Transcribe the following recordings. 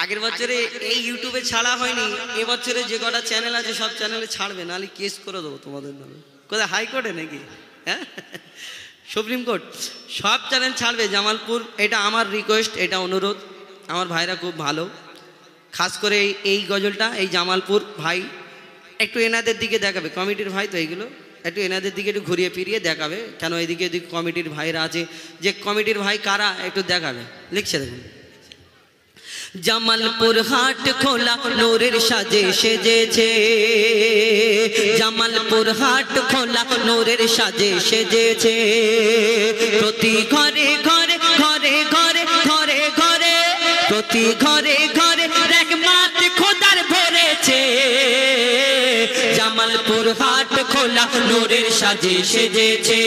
আগের বছরে এই ইউটিউবে ছাড়া হয়নি, এবছরে যে কটা চ্যানেল আছে সব চ্যানেলে ছাড়বে, নাহলে কেস করে দেবো তোমাদের নামে। কোথায়, হাইকোর্টে নাকি? হ্যাঁ, সুপ্রিম কোর্ট, সব চ্যানেল ছাড়বে জামালপুর। এটা আমার রিকোয়েস্ট, এটা অনুরোধ। আমার ভাইরা খুব ভালো, খাস করে এই গজলটা এই জামালপুর ভাই একটু এনাদের দিকে দেখাবে, কমিটির ভাই তো এইগুলো একটু এনাদের দিকে একটু ঘুরিয়ে ফিরিয়ে দেখাবে, কেন এদিকে এদিকে কমিটির ভাইরা আছে, যে কমিটির ভাই কারা একটু দেখাবে। লিখছে দেখুন, জামালপুর হাট খোলা নূরের সাজে সেজেছে, জামালপুর হাট খোলা নূরের সাজে সেজেছে, প্রতি ঘরে ঘরে ঘরে ঘরে ঘরে ঘরে প্রতি ঘরে ঘরে রহমত খোদার ভরেছে, জামালপুর হাট খোলা নূরের সাজে সেজেছে,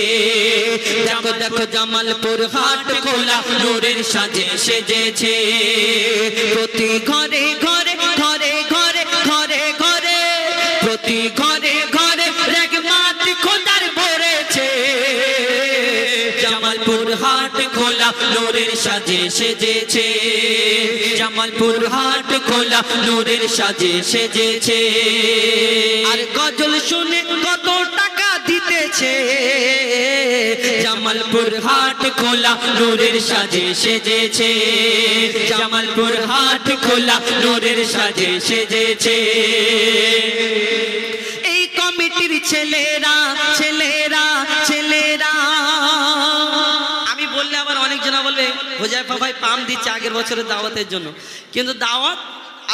দেখো দেখো জামালপুর হাট খোলা নূরের সাজে সেজেছে, প্রতি ঘরে ঘরে ঘরে ঘরে ঘরে ঘরে প্রতি ঘরে ঘরে রহমত খোদার ভরেছে, জামালপুর হাট খোলা নূরের সাজে সেজেছে, জামালপুর হাট খোলা নূরের সাজে সেজেছে। আর গজল শুনে কত টাকা দিতেছে, জামালপুর হাট খোলা নূরের সাজে সেজেছে, জামালপুর হাট খোলা নূরের সাজে সেজেছে। এই কমিটির ছেলেরা ছেলেরা ছেলেরা, আমি বললে আবার অনেকজনা বলবে হোজাইফা ভাই পাম দিচ্ছে আগের বছরের দাওয়াতের জন্য, কিন্তু দাওয়াত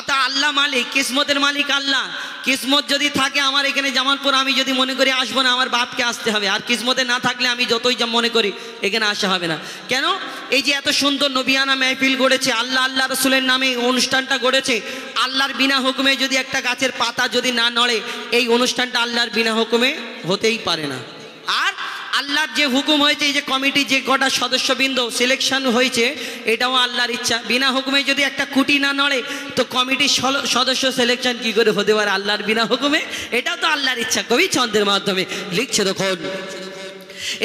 আতা আল্লাহ মালিক, কিসমতের মালিক আল্লাহ। কিসমত যদি থাকে আমার এখানে জামালপুর, আমি যদি মনে করি আসবো না, আমার বাপকে আসতে হবে। আর কিসমতে না থাকলে আমি যতই যা মনে করি এখানে আসা হবে না। কেন? এই যে এত সুন্দর নবিয়ানা মেহফিল গড়েছে, আল্লাহ আল্লাহ রসুলের নামে অনুষ্ঠানটা গড়েছে, আল্লাহর বিনা হুকুমে যদি একটা গাছের পাতা যদি না নড়ে, এই অনুষ্ঠানটা আল্লাহর বিনা হুকুমে হতেই পারে না। আর আল্লাহর যে হুকুম হয়েছে, এই যে কমিটি যে কটা সদস্যবৃন্দ সিলেকশন হয়েছে, এটাও আল্লাহর ইচ্ছা। বিনা হুকুমে যদি একটা খুঁটি না নড়ে, তো কমিটির সদস্য সিলেকশন কি করে হতে পারে আল্লাহর বিনা হুকুমে? এটাও তো আল্লাহর ইচ্ছা। কবি ছন্দের মাধ্যমে লিখছে দেখুন,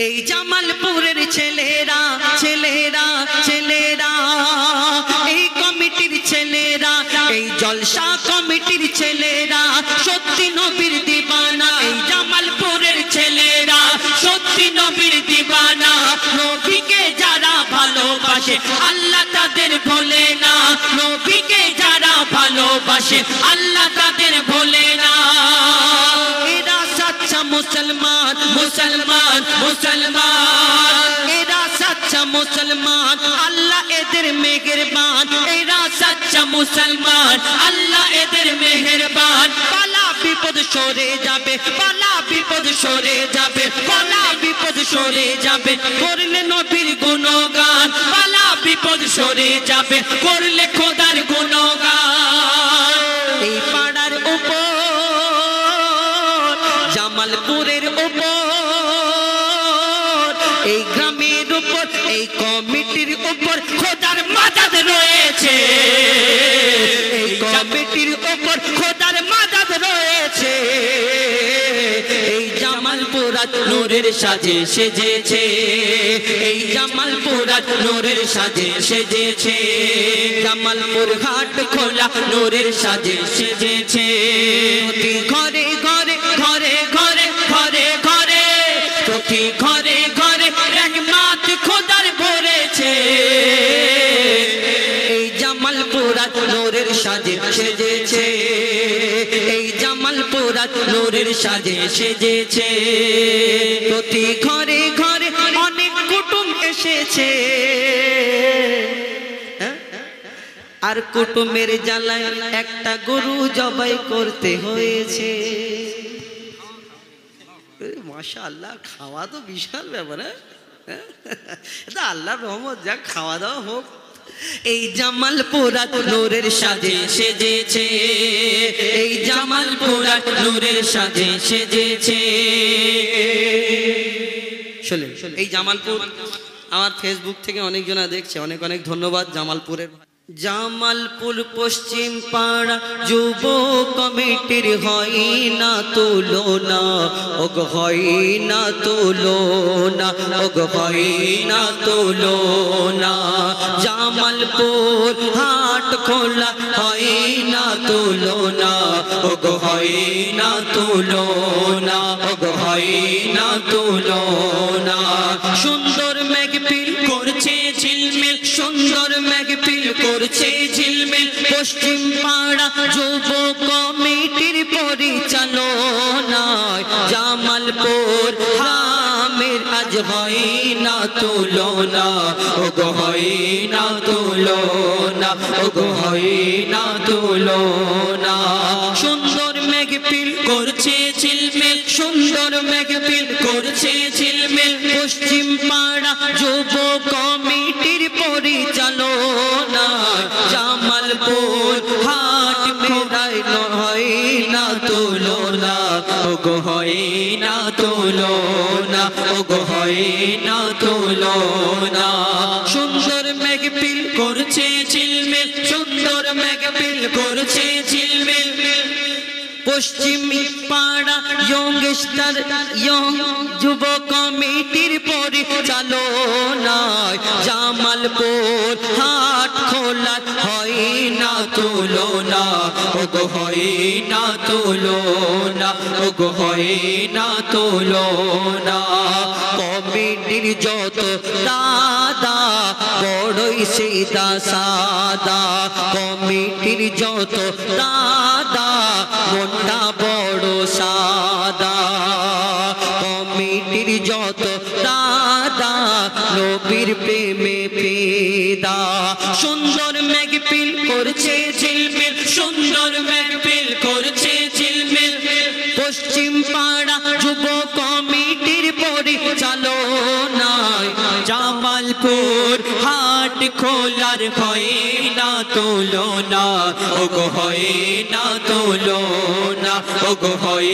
এই জামালপুরের ছেলেরা ছেলেরা ছেলেরা, এই কমিটির ছেলেরা, এই জলসা কমিটির ছেলেরা সত্যি নবীর দিবানা, এই জামালপুরের ছেলেরা সত্যি নবীর দিবানা, নবীকে যারা ভালোবাসে আল্লাহ তাদের ভোলে না, নবীকে যারা ভালোবাসে আল্লাহ তাদের ভোলে না। এরা সচ্চা মুসলমান মুসলমান মুসলমান, এরা সচ্চা মুসলমান, আল্লাহ এদের মেহেরবান, এরা সচ্চা মুসলমান, আল্লাহ এদের মেহেরবান। বালা বিপদ সরে যাবে, বালা বিপদ সরে যাবে, বালা বিপদ সরে যাবে করলে নবীর গুণগান, বালা বিপদ সরে যাবে করলে খোদার গুণগান। এই পাড়ার উপর, জামালপুরের উপর, এই গ্রামের উপর, এই কমিটির উপর খোদার মাদাদ রয়েছে, এই কমিটির উপর খোদার মাদাদ রয়েছে। এই জামালপুর নূরের সাজে সেজেছে, এই জামালপুর নূরের সাজে সেজেছে, জামালপুর হাট খোলা নূরের সাজে সেজেছে, ঘরে ঘরে ঘরে ঘরে ঘরে ঘরে প্রতি ঘরে ঘরে রহমত খোদার ভরেছে, এই জামালপুর নূরের সাজে সেজেছে, এই জামালপুর নূরের সাজে সেজেছে, প্রতি ঘরে ঘরে অনেক কুটুম এসেছে, আর কুটুমের জ্বালায় একটা গরু জবাই করতে হয়েছে। মাশাআল্লাহ, খাওয়া তো বিশাল ব্যাপার। এটা আল্লাহর রহমত, যা খাওয়া দাওয়া হোক। এই জামালপুর নূরের সাজে সেজেছে, এই জামালপুর নূরের সাজে সেজেছে। শোনেন, এই জামালপুর আমার ফেসবুক থেকে অনেকজনা দেখছে, অনেক অনেক ধন্যবাদ জামালপুরের। জামালপুর পশ্চিম পাড়া যুব কমিটির হয় না তুলনা, ওগ হয় না তুলনা, ওগ হয় না তুলনা। জামালপুর হাট খোলা হয় না তুলনা, ওগ হয় না তুলনা, ওগ হয় না তুলনা। সুন্দর মেঘপিল করছে ঝিলমিল, সুন্দর মেঘপিল করছে ঝিলমিল, পশ্চিম পাড়া যুব কমিটির পরিচালনায়। জামালপুর হামের আজ হয় না তুলনা, ওগো হয় না তুলনা, ওগো হয় না তুলনা। সুন্দর মেঘপিল করছে ঝিলমিল, সুন্দর মেঘপিল করছে ঝিলমিল, পশ্চিম পাড়া যুব কমিটির পরিচালনা। জামালপুর হাট মেলায় হয় না তুলনা, ওগো হয় না তুলনা, ওগো হয় না তুলনা। সুন্দর মেঘপিল করছে ঝিলমিল, সুন্দর মেঘপিল করছে ঝিলমিল, পশ্চিম পাড়া ইয়ংস্টার ইয়ং যুব কমিটির পরিচালনায়। জামালপুর হাট খোলা হয় না তুলনা, ওগো হয় না তুলনা, ওগো হয় না তুলনা। কমিটির যত দাদা বড়ই সিধা সাদা, কমিটির যত দাদা মনটা বড় সাদা, কমিটির যত দাদা নবীর প্রেমে ফিদা। সুন্দর মেঘপিল করছে ঝিলমিল, সুন্দর মেঘপিল করছে ঝিলমিল, পশ্চিম পাড়া যুব কমিটির পরিচালনায়। জামালপুর হাট খোলার হয় না তুলনা, ওগো হয় না তুলনা, ওগো হয়